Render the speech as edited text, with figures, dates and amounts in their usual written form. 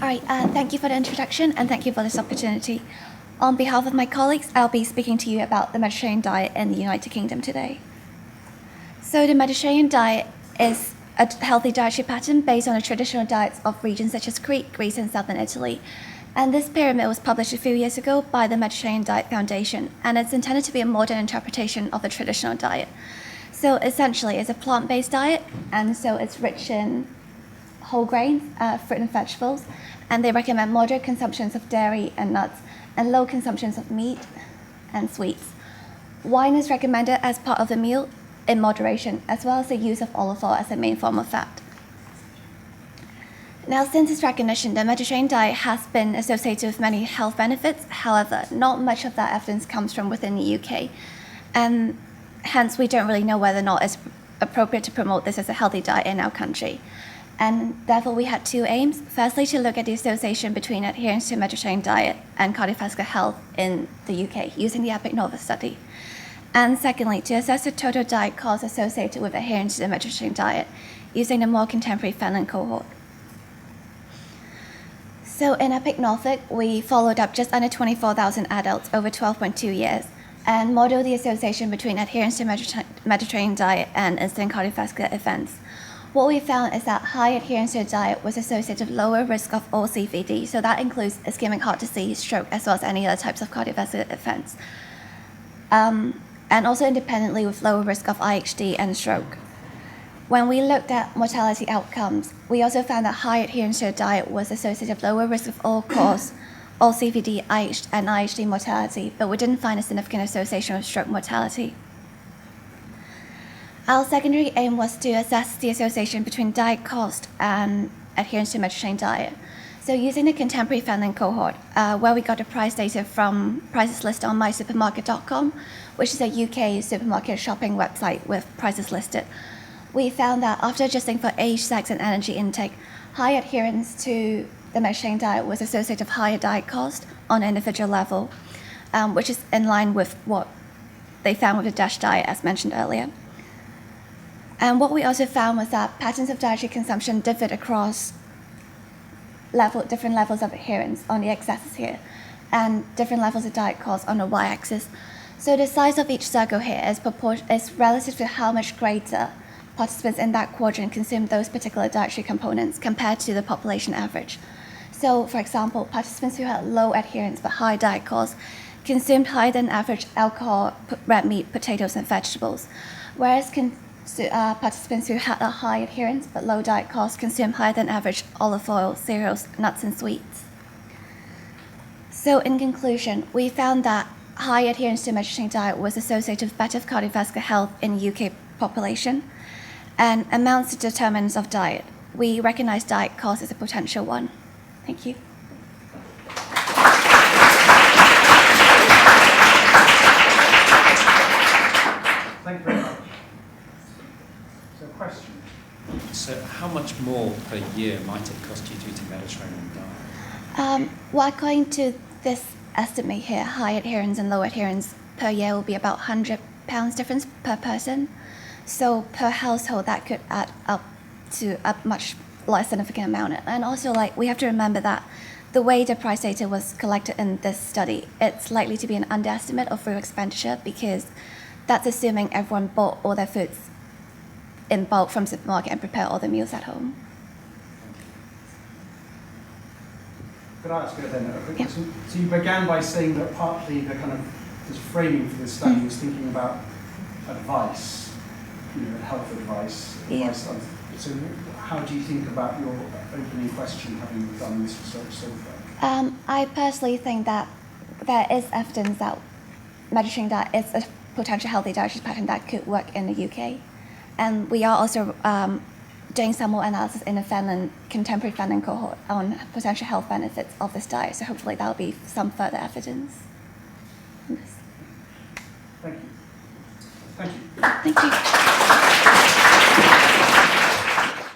All right, thank you for the introduction and thank you for this opportunity. On behalf of my colleagues, I'll be speaking to you about the Mediterranean diet in the United Kingdom today. So the Mediterranean diet is a healthy dietary pattern based on the traditional diets of regions such as Crete, Greece, and southern Italy. And this pyramid was published a few years ago by the Mediterranean Diet Foundation, and it's intended to be a modern interpretation of the traditional diet. So essentially, it's a plant-based diet, and so it's rich in whole grains, fruit and vegetables, and they recommend moderate consumptions of dairy and nuts, and low consumptions of meat and sweets. Wine is recommended as part of the meal in moderation, as well as the use of olive oil as a main form of fat. Now, since its recognition, the Mediterranean diet has been associated with many health benefits. However, not much of that evidence comes from within the UK, and hence we don't really know whether or not it's appropriate to promote this as a healthy diet in our country. And therefore, we had two aims. Firstly, to look at the association between adherence to a Mediterranean diet and cardiovascular health in the UK, using the EPIC-NOVA study. And secondly, to assess the total diet costs associated with adherence to the Mediterranean diet, using the more contemporary Finland cohort. So in EPIC-NOVA, we followed up just under 24,000 adults over 12.2 years and modeled the association between adherence to Mediterranean diet and incident cardiovascular events. What we found is that high adherence to the diet was associated with lower risk of all CVD, so that includes ischemic heart disease, stroke, as well as any other types of cardiovascular events. And also independently with lower risk of IHD and stroke. When we looked at mortality outcomes, we also found that high adherence to the diet was associated with lower risk of all cause, all CVD, IHD, and IHD mortality, but we didn't find a significant association with stroke mortality. Our secondary aim was to assess the association between diet cost and adherence to Mediterranean diet. So using the contemporary Finland cohort, where we got the price data from prices listed on mysupermarket.com, which is a UK supermarket shopping website with prices listed, we found that after adjusting for age, sex, and energy intake, high adherence to the Mediterranean diet was associated with higher diet cost on an individual level, which is in line with what they found with the DASH diet, as mentioned earlier. And what we also found was that patterns of dietary consumption differed across different levels of adherence on the x-axis here, and different levels of diet cost on the y-axis. So the size of each circle here is relative to how much greater participants in that quadrant consume those particular dietary components compared to the population average. So, for example, participants who had low adherence but high diet cost consumed higher than average alcohol, red meat, potatoes, and vegetables, whereas participants who had a high adherence but low diet cost consume higher than average olive oil, cereals, nuts, and sweets. So in conclusion, we found that high adherence to a Mediterranean diet was associated with better cardiovascular health in the UK population and amounts to determinants of diet. We recognize diet cost as a potential one. Thank you. Thank you very much. So, question. So how much more per year might it cost you to eat a Mediterranean diet? Well, according to this estimate here, high adherence and low adherence per year will be about £100 difference per person. So per household, that could add up to a much less significant amount. And also, we have to remember that the way the price data was collected in this study, it's likely to be an underestimate of food expenditure because that's assuming everyone bought all their foods in bulk from supermarket and prepare all the meals at home. Could I ask you then a quick question? So you began by saying that partly the kind of this framing for this study was thinking about advice, health advice. So how do you think about your opening question, having done this research so far? I personally think that there is evidence that Mediterranean diet is a potential healthy dietary pattern that could work in the UK. And we are also doing some more analysis in the contemporary Finland cohort on potential health benefits of this diet. So hopefully that'll be some further evidence. Thank you. Thank you. Thank you.